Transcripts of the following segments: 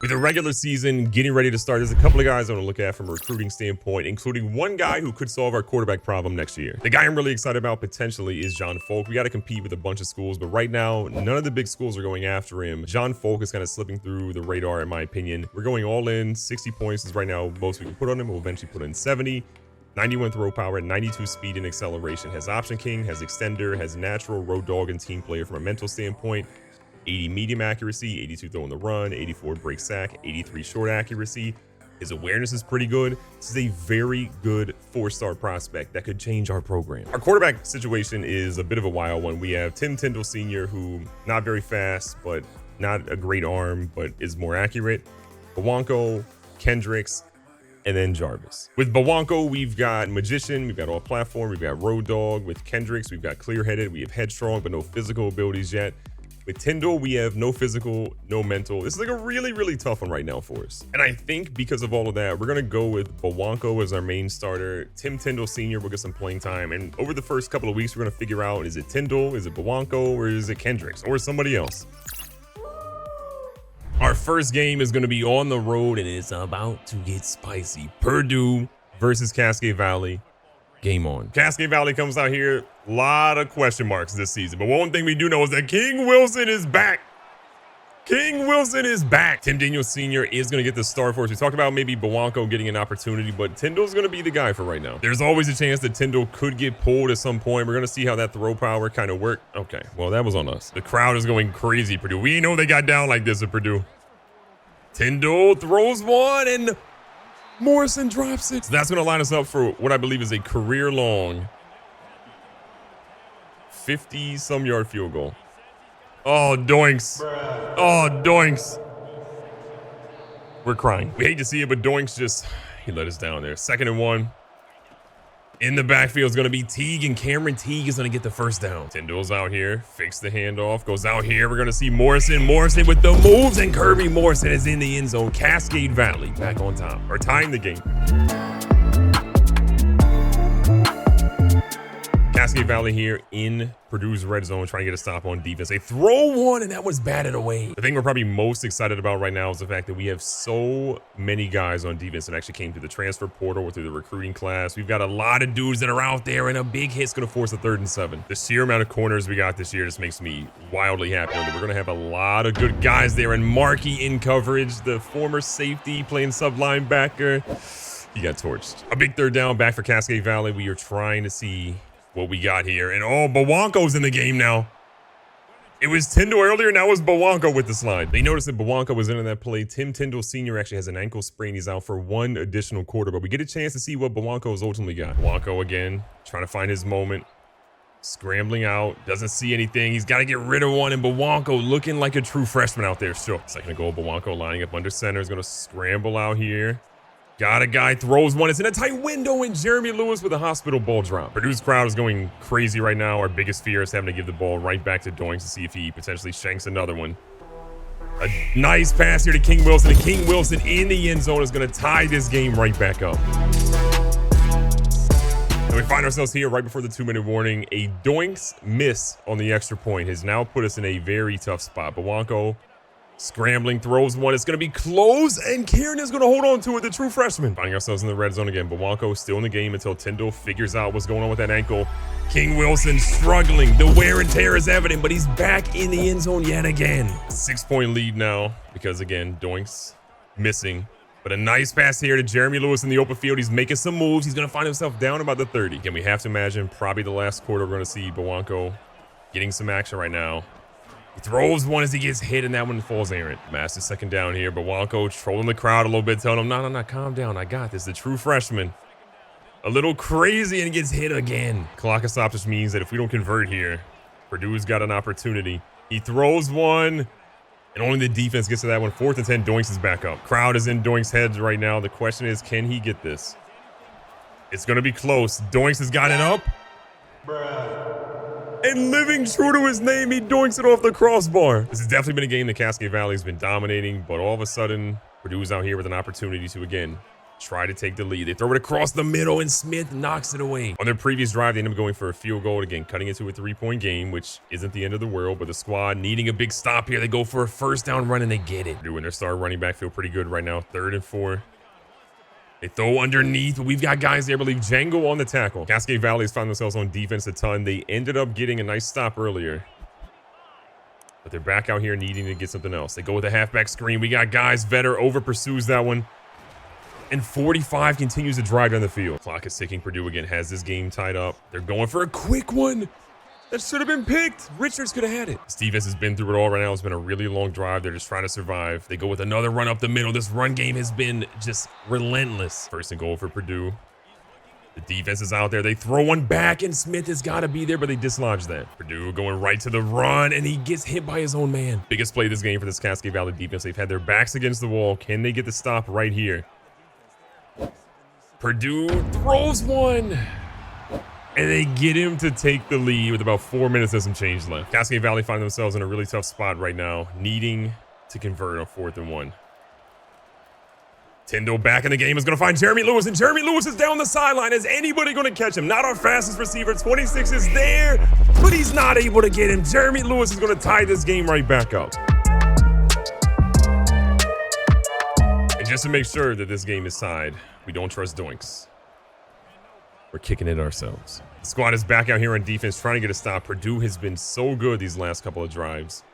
With the regular season getting ready to start, there's a couple of guys I want to look at from a recruiting standpoint, including one guy who could solve our quarterback problem next year. The guy I'm really excited about potentially is John Folk. We got to compete with a bunch of schools, but right now, none of the big schools are going after him. John Folk is kind of slipping through the radar, in my opinion. We're going all in. 60 points is right now most we can put on him. We'll eventually put in 70. 91 throw power, 92 speed and acceleration. Has option king, has extender, has natural road dog and team player from a mental standpoint. 80 medium accuracy, 82 throw in the run, 84 break sack, 83 short accuracy. His awareness is pretty good. This is a very good 4-star prospect that could change our program. Our quarterback situation is a bit of a wild one. We have Tim Tindall Sr., who not very fast, but not a great arm, but is more accurate. Bawanko, Kendricks, and then Jarvis. With Bawanko, we've got Magician, we've got All Platform, we've got Road Dog. With Kendricks, we've got Clear-Headed, we have Headstrong, but no physical abilities yet. With Tindall, we have no physical, no mental. This is like a really, really tough one right now for us. And I think because of all of that, we're going to go with Bawanko as our main starter. Tim Tindall Sr. will get some playing time. And over the first couple of weeks, we're going to figure out, is it Tindall, is it Bawanko, or is it Kendricks, or somebody else? Our first game is going to be on the road, and it's about to get spicy. Purdue versus Cascade Valley. Game on. Cascade Valley comes out here. A lot of question marks this season. But one thing we do know is that King Wilson is back. King Wilson is back. Tim Daniel Sr. is going to get the start for us. We talked about maybe Bawanko getting an opportunity, but Tindall's going to be the guy for right now. There's always a chance that Tindall could get pulled at some point. We're going to see how that throw power kind of worked. Okay, well, that was on us. The crowd is going crazy at Purdue. We know they got down like this at Purdue. Tindall throws one, and Morrison drops it. So that's going to line us up for what I believe is a career-long 50-some yard field goal. Oh, doinks. Oh, doinks. We're crying. We hate to see it, but doinks he let us down there. 2nd and 1. In the backfield is going to be Teague, and Cameron Teague is going to get the first down. Tindall's out here, fakes the handoff, goes out here. We're going to see Morrison with the moves, and Kirby Morrison is in the end zone. Cascade Valley back on top, or tying the game. Cascade Valley here in Purdue's red zone, trying to get a stop on defense. They throw one, and that was batted away. The thing we're probably most excited about right now is the fact that we have so many guys on defense that actually came through the transfer portal or through the recruiting class. We've got a lot of dudes that are out there, and a big hit's going to force a 3rd and 7. The sheer amount of corners we got this year just makes me wildly happy. We're going to have a lot of good guys there, and Markey in coverage, the former safety playing sub linebacker. He got torched. A big 3rd down back for Cascade Valley. We are trying to see what we got here. And oh, Bawanko's in the game now. It was Tindall earlier, now it's Bawanko with the slide. They noticed that Bawanko was in that play. Tim Tindall Sr. actually has an ankle sprain. He's out for 1 additional quarter, but we get a chance to see what Bawanko's ultimately got. Bawanko again, trying to find his moment. Scrambling out, doesn't see anything. He's got to get rid of one, and Bawanko looking like a true freshman out there. Sure. 2nd goal, Bawanko lining up under center. Is going to scramble out here. Got a guy, throws one. It's in a tight window, and Jeremy Lewis with a hospital ball drop. Purdue's crowd is going crazy right now. Our biggest fear is having to give the ball right back to Doinks to see if he potentially shanks another one. A nice pass here to King Wilson, and King Wilson in the end zone is going to tie this game right back up. And we find ourselves here right before the 2-minute warning. A Doinks miss on the extra point has now put us in a very tough spot. Bawanko scrambling, throws one. It's going to be close, and Kieran is going to hold on to it, the true freshman. Finding ourselves in the red zone again. Bawanko still in the game until Tindall figures out what's going on with that ankle. King Wilson struggling. The wear and tear is evident, but he's back in the end zone yet again. 6-point lead now because, again, Doinks missing. But a nice pass here to Jeremy Lewis in the open field. He's making some moves. He's going to find himself down about the 30. Again, we have to imagine probably the last quarter we're going to see Bawanko getting some action right now. He throws one as he gets hit, and that one falls errant. Massive 2nd down here. Bawanko trolling the crowd a little bit, telling him, no, calm down. I got this. The true freshman. A little crazy, and gets hit again. Clock is stopped, which means that if we don't convert here, Purdue's got an opportunity. He throws one, and only the defense gets to that one. 4th and 10, Doinks is back up. Crowd is in Doinks' heads right now. The question is, can he get this? It's going to be close. Doinks has got it up. And living true to his name, he doinks it off the crossbar. This has definitely been a game that Cascade Valley has been dominating, but all of a sudden, Purdue's out here with an opportunity to, again, try to take the lead. They throw it across the middle, and Smith knocks it away. On their previous drive, they ended up going for a field goal, again, cutting it to a 3-point game, which isn't the end of the world, but the squad needing a big stop here. They go for a first down run, and they get it. Doing their star running back feel pretty good right now. 3rd and 4. They throw underneath, but we've got guys there. I believe Django on the tackle. Cascade Valley has found themselves on defense a ton. They ended up getting a nice stop earlier, but they're back out here needing to get something else. They go with a halfback screen. We got guys. Vetter over pursues that one. And 45 continues to drive down the field. Clock is ticking. Purdue again has this game tied up. They're going for a quick one. That should have been picked. Richards could have had it. Stevens has been through it all right now. It's been a really long drive. They're just trying to survive. They go with another run up the middle. This run game has been just relentless. 1st and goal for Purdue. The defense is out there. They throw one back, and Smith has got to be there, but they dislodge that. Purdue going right to the run, and he gets hit by his own man. Biggest play of this game for this Cascade Valley defense. They've had their backs against the wall. Can they get the stop right here? Purdue throws one, and they get him to take the lead with about 4 minutes and some change left. Cascade Valley find themselves in a really tough spot right now, needing to convert on 4th and 1. Tyndall back in the game is going to find Jeremy Lewis, and Jeremy Lewis is down the sideline. Is anybody going to catch him? Not our fastest receiver. 26 is there, but he's not able to get him. Jeremy Lewis is going to tie this game right back up. And just to make sure that this game is tied, we don't trust Doinks. We're kicking it ourselves. The squad is back out here on defense trying to get a stop. Purdue has been so good these last couple of drives.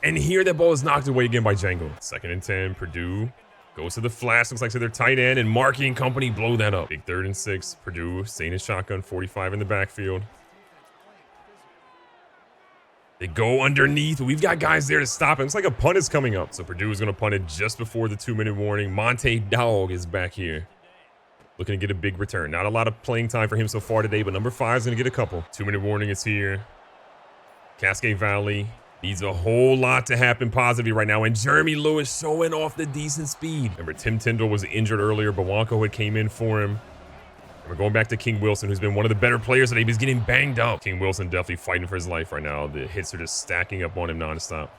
And here that ball is knocked away again by Django. 2nd and 10, Purdue goes to the flash. Looks like to their tight end, and Markey and company blow that up. Big 3rd and 6. Purdue staying in shotgun, 45 in the backfield. They go underneath. We've got guys there to stop it. Looks like a punt is coming up. So Purdue is going to punt it just before the 2-minute warning. Monte Dog is back here, looking to get a big return. Not a lot of playing time for him so far today, but number 5 is going to get a couple. 2-minute warning is here. Cascade Valley needs a whole lot to happen positively right now, and Jeremy Lewis showing off the decent speed. Remember, Tim Tyndall was injured earlier. Bawanko had came in for him. And we're going back to King Wilson, who's been one of the better players today. He's getting banged up. King Wilson definitely fighting for his life right now. The hits are just stacking up on him nonstop.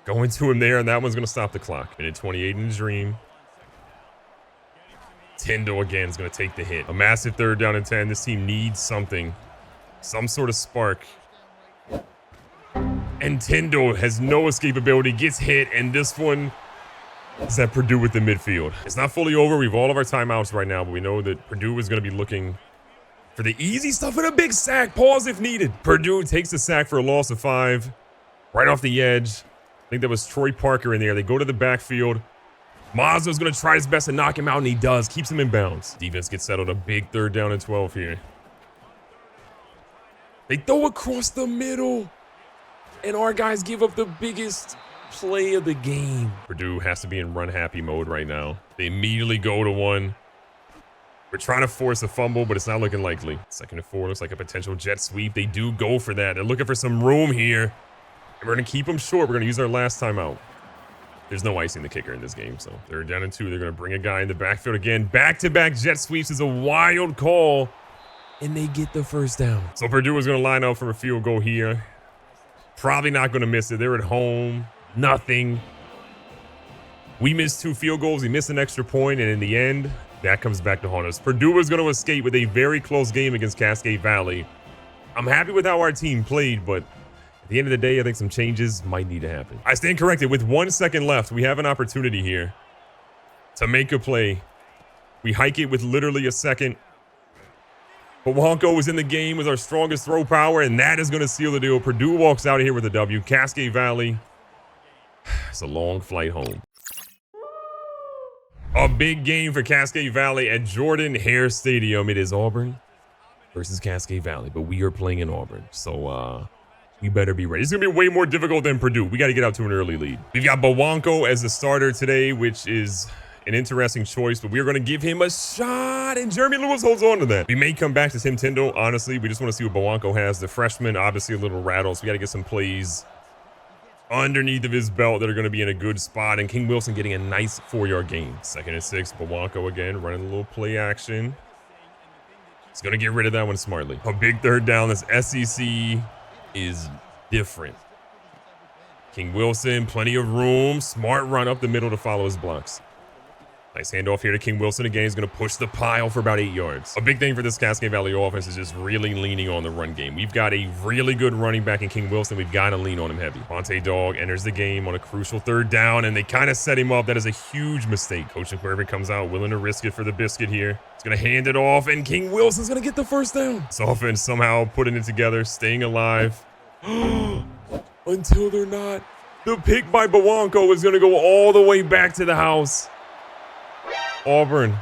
Going to him there, and that one's going to stop the clock. Minute 28 in the dream. Tyndall again is going to take the hit. A massive 3rd down and 10. This team needs something. Some sort of spark. And Tyndall has no escapability, gets hit, and this one is at Purdue with the midfield. It's not fully over. We have all of our timeouts right now, but we know that Purdue is going to be looking for the easy stuff and a big sack. Pause if needed. Purdue takes the sack for a loss of 5. Right off the edge. I think that was Troy Parker in there. They go to the backfield. Mazzo's going to try his best to knock him out, and he does. Keeps him in bounds. Defense gets settled. A big 3rd down and 12 here. They throw across the middle, and our guys give up the biggest play of the game. Purdue has to be in run-happy mode right now. They immediately go to one. We're trying to force a fumble, but it's not looking likely. 2nd and 4 looks like a potential jet sweep. They do go for that. They're looking for some room here, and we're going to keep them short. We're going to use our last timeout. There's no icing the kicker in this game, so 3rd down and 2. They're going to bring a guy in the backfield again. Back-to-back jet sweeps is a wild call, and they get the 1st down. So Purdue is going to line up for a field goal here. Probably not going to miss it. They're at home. Nothing. We missed 2 field goals. We missed an extra point, and in the end, that comes back to haunt us. Purdue is going to escape with a very close game against Cascade Valley. I'm happy with how our team played, but at the end of the day, I think some changes might need to happen. I stand corrected. With 1 second left, we have an opportunity here to make a play. We hike it with literally a second. But Wonko is in the game with our strongest throw power, and that is going to seal the deal. Purdue walks out of here with a W. Cascade Valley, it's a long flight home. A big game for Cascade Valley at Jordan Hare Stadium. It is Auburn versus Cascade Valley, but we are playing in Auburn, so we better be ready. It's going to be way more difficult than Purdue. We got to get out to an early lead. We've got Bawanko as the starter today, which is an interesting choice, but we're going to give him a shot, and Jeremy Lewis holds on to that. We may come back to Tim Tyndall. Honestly, we just want to see what Bawanko has. The freshman, obviously a little rattled, so we got to get some plays underneath of his belt that are going to be in a good spot, and King Wilson getting a nice 4-yard gain. 2nd and 6, Bawanko again, running a little play action. He's going to get rid of that one smartly. A big 3rd down. This SEC is different. King Wilson, plenty of room. Smart run up the middle to follow his blocks. Nice handoff here to King Wilson again. He's going to push the pile for about 8 yards. A big thing for this Cascade Valley offense is just really leaning on the run game. We've got a really good running back in King Wilson. We've got to lean on him heavy. Monte Dog enters the game on a crucial 3rd down, and they kind of set him up. That is a huge mistake. Coach McMervin comes out willing to risk it for the biscuit here. He's going to hand it off, and King Wilson's going to get the 1st down. This offense somehow putting it together, staying alive. Until they're not. The pick by Bawanko is going to go all the way back to the house. Auburn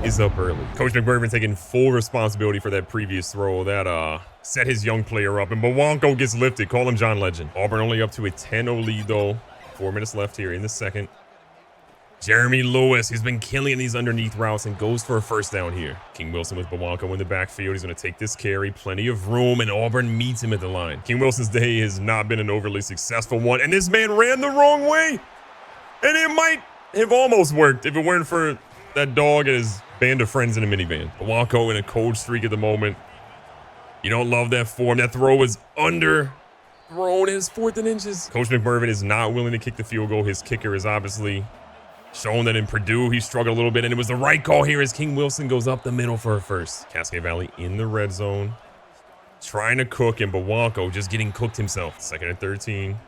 is up early. Coach McMervin taking full responsibility for that previous throw that set his young player up, and Bawanko gets lifted. Call him John Legend. Auburn only up to a 10-0 lead though. 4 minutes left here in the second. Jeremy Lewis, he's been killing these underneath routes and goes for a 1st down here. King Wilson with Bawanko in the backfield. He's going to take this carry. Plenty of room, and Auburn meets him at the line. King Wilson's day has not been an overly successful one, and this man ran the wrong way. And it might have almost worked if it weren't for that dog and his band of friends in a minivan. Bawanko in a cold streak at the moment. You don't love that form. That throw was underthrown. His 4th and inches. Coach McMervin is not willing to kick the field goal. His kicker is obviously shown that in Purdue he struggled a little bit, and it was the right call here as King Wilson goes up the middle for a 1st. Cascade Valley in the red zone, trying to cook, and Bawanko just getting cooked himself. 2nd and 13.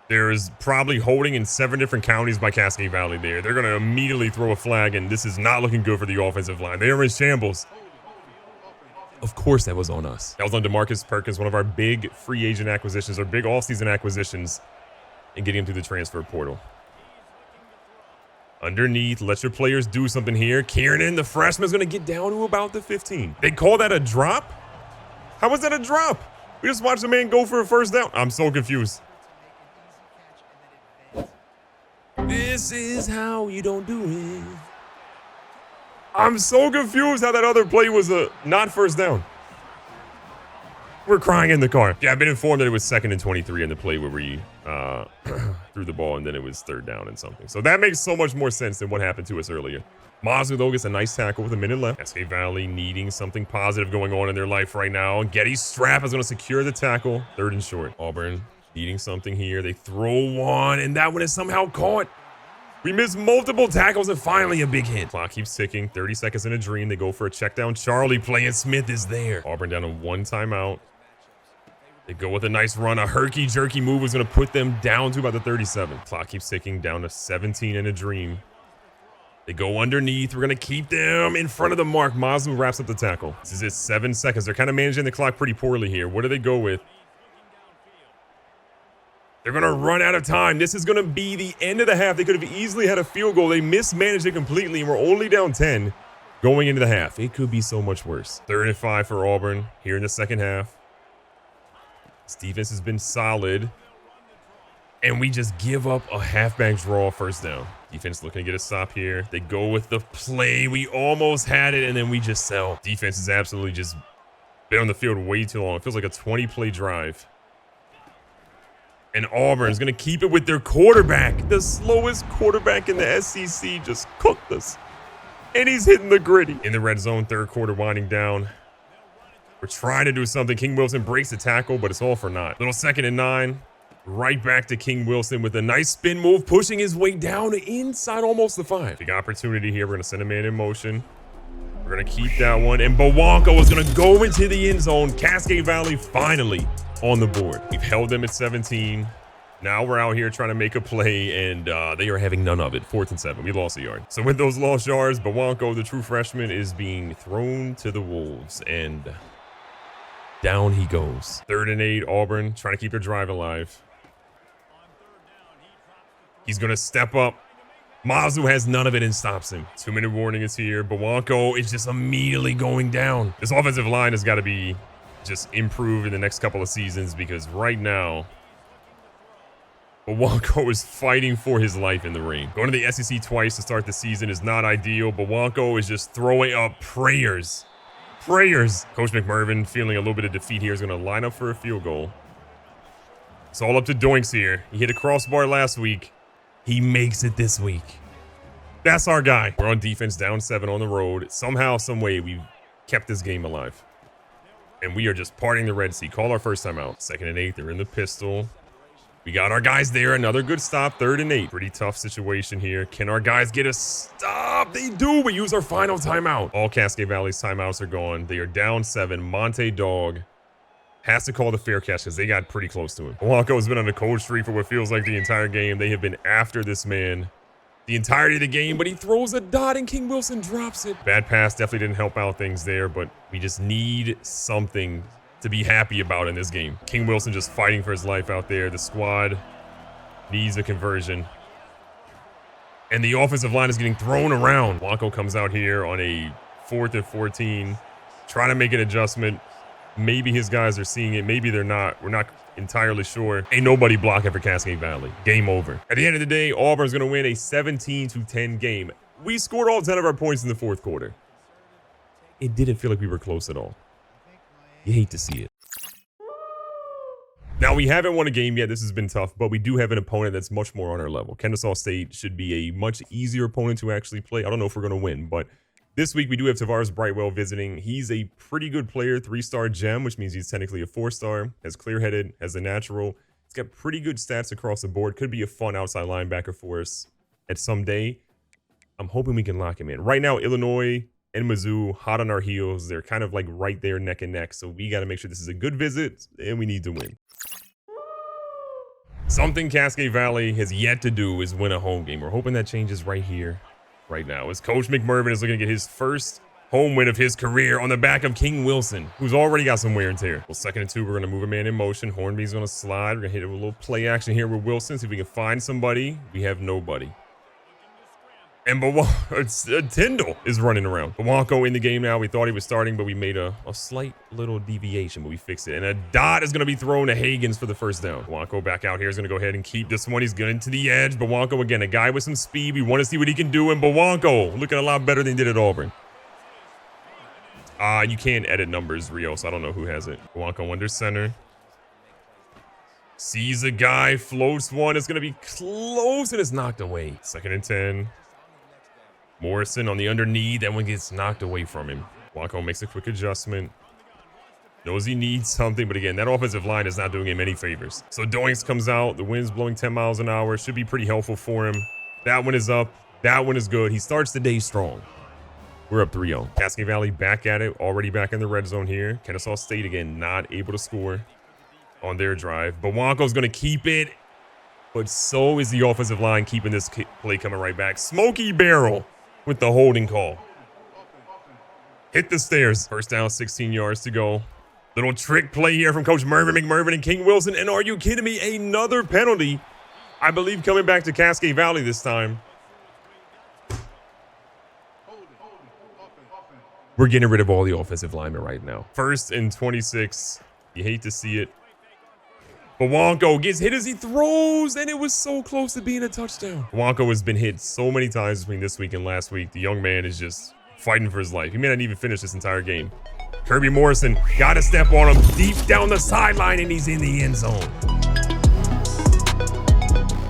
There's probably holding in 7 different counties by Cascade Valley there. They're going to immediately throw a flag, and this is not looking good for the offensive line. They are in shambles. Of course that was on us. That was on DeMarcus Perkins, one of our big free agent acquisitions, or big offseason acquisitions, and getting him through the transfer portal. Underneath, let your players do something here. Kiernan, the freshman, is going to get down to about the 15. They call that a drop? How was that a drop? We just watched the man go for a 1st down. I'm so confused. This is how you don't do it. I'm so confused how that other play was a not 1st down. We're crying in the car. Yeah, I've been informed that it was 2nd and 23 in the play where we threw the ball, and then it was 3rd down and something. So that makes so much more sense than what happened to us earlier. Mazu, though, gets a nice tackle with a minute left. Cascade Valley needing something positive going on in their life right now. Getty's strap is going to secure the tackle. 3rd and short. Auburn needing something here. They throw one, and that one is somehow caught. We missed multiple tackles and finally a big hit. Clock keeps ticking. 30 seconds in a dream. They go for a check down. Charlie play, and Smith is there. Auburn down to 1 timeout. They go with a nice run. A herky-jerky move is going to put them down to about the 37. Clock keeps ticking down to 17 in a dream. They go underneath. We're going to keep them in front of the mark. Mazu wraps up the tackle. This is it, 7 seconds. They're kind of managing the clock pretty poorly here. What do they go with? They're going to run out of time. This is going to be the end of the half. They could have easily had a field goal. They mismanaged it completely, and we're only down 10 going into the half. It could be so much worse. 3rd and 5 for Auburn here in the second half. This defense has been solid, and we just give up a halfback draw 1st down. Defense looking to get a stop here. They go with the play. We almost had it, and then we just sell. Defense has absolutely just been on the field way too long. It feels like a 20-play drive. And Auburn is going to keep it with their quarterback. The slowest quarterback in the SEC just cooked us. And he's hitting the gritty. In the red zone, 3rd quarter winding down. We're trying to do something. King Wilson breaks the tackle, but it's all for naught. Little 2nd and 9. Right back to King Wilson with a nice spin move, pushing his way down to inside almost the 5. Big opportunity here. We're going to send a man in motion. We're going to keep that one. And Bawanko is going to go into the end zone. Cascade Valley finally on the board. We've held them at 17. Now we're out here trying to make a play, and they are having none of it. 4th and 7. We lost a yard. So with those lost yards, Bawanko, the true freshman, is being thrown to the wolves, and down he goes. 3rd and 8, Auburn trying to keep their drive alive. He's going to step up. Mazu has none of it and stops him. 2-minute warning is here. Bawanko is just immediately going down. This offensive line has got to be just improved in the next couple of seasons, because right now, Bawanko is fighting for his life in the rain. Going to the SEC twice to start the season is not ideal. Bawanko is just throwing up prayers. Prayers. Coach McMervin, feeling a little bit of defeat here, is going to line up for a field goal. It's all up to Doinks here. He hit a crossbar last week. He makes it this week. That's our guy. We're on defense, down 7 on the road. Somehow, some way, we've kept this game alive. And we are just parting the Red Sea. Call our first time out. 2nd and 8. They're in the pistol. We got our guys there. Another good stop. 3rd and 8. Pretty tough situation here. Can our guys get a stop? They do. We use our final timeout. All Cascade Valley's timeouts are gone. They are down 7. Monte Dog has to call the fair catch because they got pretty close to him. Blanco's been on a cold streak for what feels like the entire game. They have been after this man the entirety of the game, but he throws a dot and King Wilson drops it. Bad pass definitely didn't help out things there, but we just need something to be happy about in this game. King Wilson just fighting for his life out there. The squad needs a conversion. And the offensive line is getting thrown around. Blanco comes out here on a 4th and 14, trying to make an adjustment. Maybe his guys are seeing it. Maybe they're not. We're not entirely sure. Ain't nobody blocking for Cascade Valley. Game over. At the end of the day, Auburn's going to win a 17-10 game. We scored all 10 of our points in the 4th quarter. It didn't feel like we were close at all. You hate to see it. Now, we haven't won a game yet. This has been tough, but we do have an opponent that's much more on our level. Kennesaw State should be a much easier opponent to actually play. I don't know if we're going to win, but this week we do have Tavares Brightwell visiting. He's a pretty good player, 3-star gem, which means he's technically a 4-star, has clear-headed, has a natural. He's got pretty good stats across the board. Could be a fun outside linebacker for us at some day. I'm hoping we can lock him in. Right now, Illinois and Mizzou hot on our heels. They're kind of like right there neck and neck. So we got to make sure this is a good visit and we need to win. Something Cascade Valley has yet to do is win a home game. We're hoping that changes right here, right now, as Coach McMervin is looking to get his first home win of his career on the back of King Wilson, who's already got some wear and tear. Well, 2nd and 2, we're going to move a man in motion. Hornby's going to slide. We're going to hit it with a little play action here with Wilson, see if we can find somebody. We have nobody. And Tyndall is running around. Blanco in the game now. We thought he was starting, but we made a slight little deviation, but we fixed it. And a dot is going to be thrown to Hagans for the first down. Blanco back out here is going to go ahead and keep this one. He's getting to the edge. Blanco, again, a guy with some speed. We want to see what he can do. And Blanco looking a lot better than he did at Auburn. You can't edit numbers, Rio, so I don't know who has it. Blanco under center. Sees a guy, floats one. It's going to be close, and it's knocked away. 2nd and 10. Morrison on the underneath. That one gets knocked away from him. Blanco makes a quick adjustment. Knows he needs something, but again, that offensive line is not doing him any favors. So Doinks comes out. The wind's blowing 10 miles an hour. Should be pretty helpful for him. That one is up. That one is good. He starts the day strong. We're up 3-0. Cascade Valley back at it. Already back in the red zone here. Kennesaw State, again, not able to score on their drive. But Blanco's going to keep it. But so is the offensive line keeping this play coming right back. Smokey Barrel with the holding call. Hit the stairs. First down, 16 yards to go. Little trick play here from Coach McMervin and King Wilson. And are you kidding me? Another penalty. I believe coming back to Cascade Valley this time. We're getting rid of all the offensive linemen right now. 1st and 26. You hate to see it. Blanco gets hit as he throws, and it was so close to being a touchdown. Blanco has been hit so many times between this week and last week. The young man is just fighting for his life. He may not even finish this entire game. Kirby Morrison got to step on him deep down the sideline, and he's in the end zone.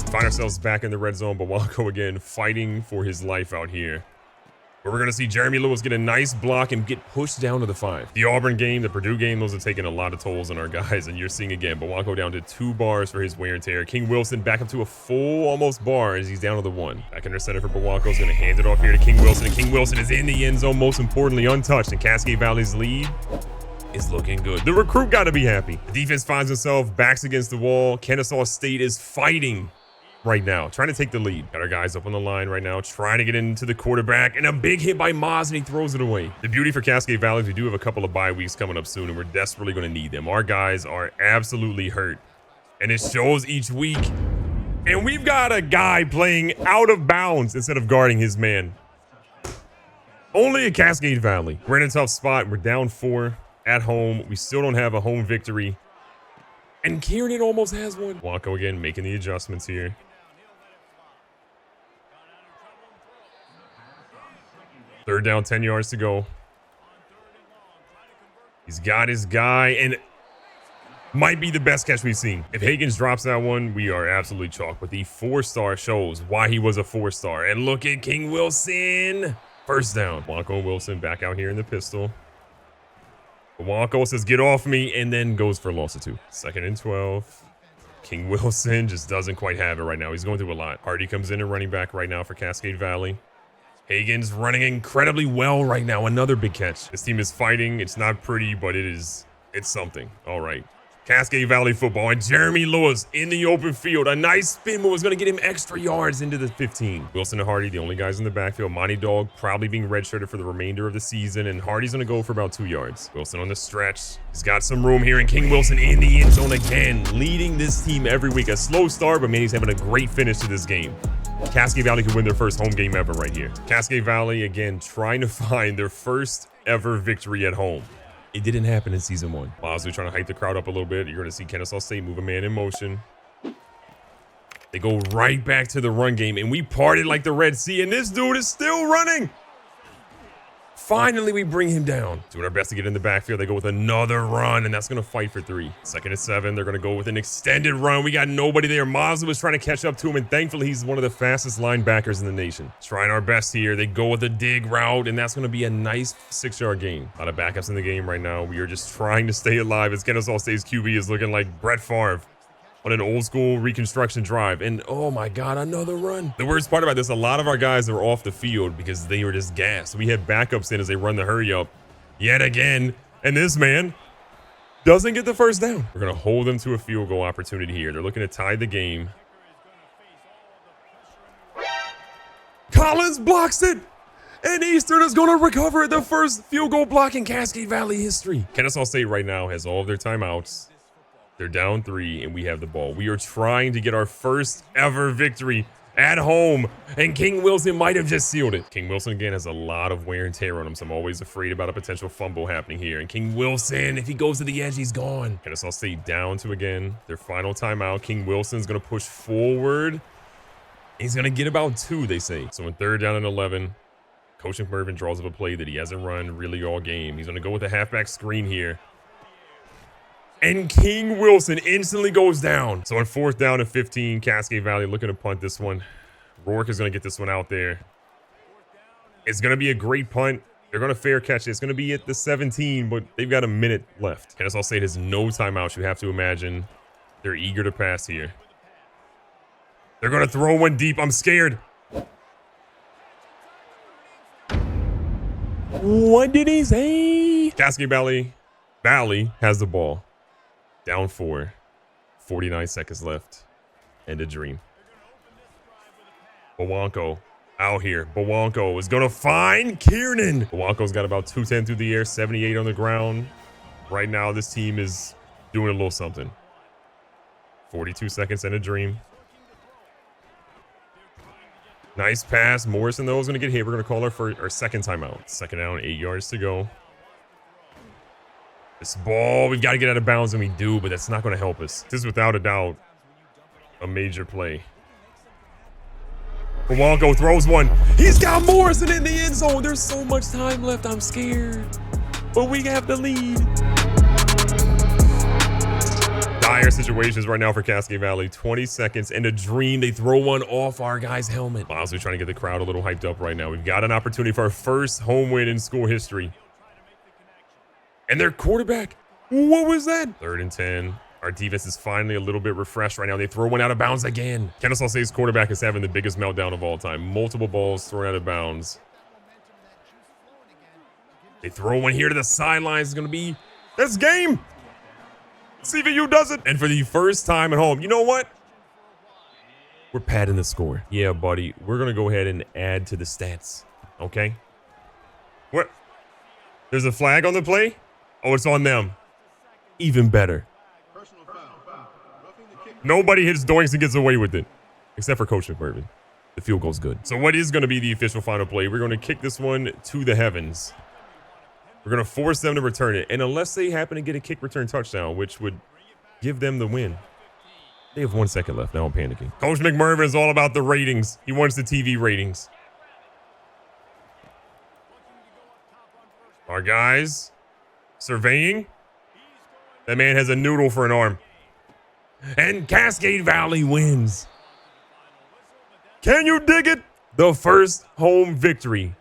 Find ourselves back in the red zone, but Blanco again fighting for his life out here. But we're going to see Jeremy Lewis get a nice block and get pushed down to the 5. The Auburn game, the Purdue game, those are taking a lot of tolls on our guys. And you're seeing again, Blanco down to 2 bars for his wear and tear. King Wilson back up to a full almost bar as he's down to the 1. Back under center for Blanco is going to hand it off here to King Wilson. And King Wilson is in the end zone, most importantly, untouched. And Cascade Valley's lead is looking good. The recruit got to be happy. The defense finds itself backs against the wall. Kennesaw State is fighting right now, trying to take the lead. Got our guys up on the line right now, trying to get into the quarterback, and a big hit by Maz, and he throws it away. The beauty for Cascade Valley is we do have a couple of bye weeks coming up soon, and we're desperately going to need them. Our guys are absolutely hurt, and it shows each week. And we've got a guy playing out of bounds instead of guarding his man. Only at Cascade Valley. We're in a tough spot. We're down 4 at home. We still don't have a home victory. And Kieran almost has one. Blanco again making the adjustments here. Third down, 10 yards to go. He's got his guy, and might be the best catch we've seen. If Hagans drops that one, we are absolutely chalked. But the 4-star shows why he was a 4-star. And look at King Wilson. First down. Blanco and Wilson back out here in the pistol. Blanco says, get off me, and then goes for a loss of 2. 2nd and 12. King Wilson just doesn't quite have it right now. He's going through a lot. Hardy comes in and running back right now for Cascade Valley. Hagen's running incredibly well right now. Another big catch. This team is fighting. It's not pretty, but it's something. All right. Cascade Valley football, and Jeremy Lewis in the open field. A nice spin move is going to get him extra yards into the 15. Wilson and Hardy, the only guys in the backfield. Monty Dog probably being redshirted for the remainder of the season, and Hardy's going to go for about 2 yards. Wilson on the stretch. He's got some room here, and King Wilson in the end zone again, leading this team every week. A slow start, but man, he's having a great finish to this game. Cascade Valley could win their first home game ever right here. Cascade Valley, again, trying to find their first ever victory at home. It didn't happen in season 1. Bosley trying to hype the crowd up a little bit. You're going to see Kennesaw State move a man in motion. They go right back to the run game, and we parted like the Red Sea, and this dude is still running. Finally, we bring him down. Doing our best to get in the backfield. They go with another run, and that's going to fight for 3. 2nd and 7. They're going to go with an extended run. We got nobody there. Mosley was trying to catch up to him, and thankfully, he's one of the fastest linebackers in the nation. Trying our best here. They go with a dig route, and that's going to be a nice 6-yard gain. A lot of backups in the game right now. We are just trying to stay alive as Kennesaw State's QB is looking like Brett Favre on an old school reconstruction drive. And oh my God, another run. The worst part about this, a lot of our guys are off the field because they were just gassed. We had backups in as they run the hurry up yet again. And this man doesn't get the first down. We're going to hold them to a field goal opportunity here. They're looking to tie the game. Collins blocks it. And Eastern is going to recover the first field goal block in Cascade Valley history. Kennesaw State right now has all of their timeouts. They're down 3, and we have the ball. We are trying to get our first ever victory at home, and King Wilson might have just sealed it. King Wilson, again, has a lot of wear and tear on him, so I'm always afraid about a potential fumble happening here. And King Wilson, if he goes to the edge, he's gone. Kennesaw State down to, again, their final timeout. King Wilson's going to push forward. He's going to get about 2, they say. So in 3rd down and 11, Coach McMervin draws up a play that he hasn't run really all game. He's going to go with a halfback screen here. And King Wilson instantly goes down. So on 4th down and 15, Cascade Valley looking to punt this one. Rourke is going to get this one out there. It's going to be a great punt. They're going to fair catch it. It's going to be at the 17, but they've got a minute left. Kennesaw State has no timeouts. You have to imagine they're eager to pass here. They're going to throw one deep. I'm scared. What did he say? Cascade Valley has the ball. Down 4, 49 seconds left, and a dream. Bawanko out here. Bawanko is going to find Kiernan. Bawanko's got about 210 through the air, 78 on the ground. Right now, this team is doing a little something. 42 seconds and a dream. Nice pass. Morrison, though, is going to get hit. We're going to call our second timeout. 2nd down, 8 yards to go. This ball, we've got to get out of bounds, and we do, but that's not going to help us. This is without a doubt a major play. Bawanko throws one. He's got Morrison in the end zone. There's so much time left. I'm scared, but we have the lead. Dire situations right now for Cascade Valley. 20 seconds and a dream. They throw one off our guy's helmet. Bosley trying to get the crowd a little hyped up right now. We've got an opportunity for our first home win in school history. And their quarterback, what was that? 3rd and 10. Our defense is finally a little bit refreshed right now. They throw one out of bounds again. Kennesaw State's quarterback is having the biggest meltdown of all time. Multiple balls thrown out of bounds. They throw one here to the sidelines. It's going to be, that's game. CVU does it. And for the first time at home, you know what? We're padding the score. Yeah, buddy. We're going to go ahead and add to the stats. Okay? What? There's a flag on the play? Oh, it's on them. Even better. Nobody hits Doinks and gets away with it. Except for Coach McMervin. The field goal's good. So what is going to be the official final play? We're going to kick this one to the heavens. We're going to force them to return it. And unless they happen to get a kick return touchdown, which would give them the win. They have 1 second left. Now I'm panicking. Coach McMervin is all about the ratings. He wants the TV ratings. Our guys surveying. That man has a noodle for an arm. And Cascade Valley wins. Can you dig it? The first home victory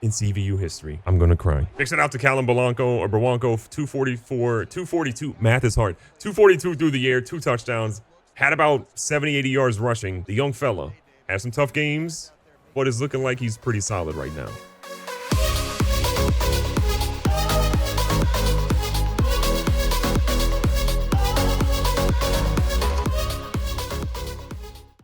in CVU history. I'm going to cry. Big shout out to Callum Bawanko, 242. Math is hard. 242 through the air, 2 touchdowns. Had about 70, 80 yards rushing. The young fella had some tough games, but it's looking like he's pretty solid right now.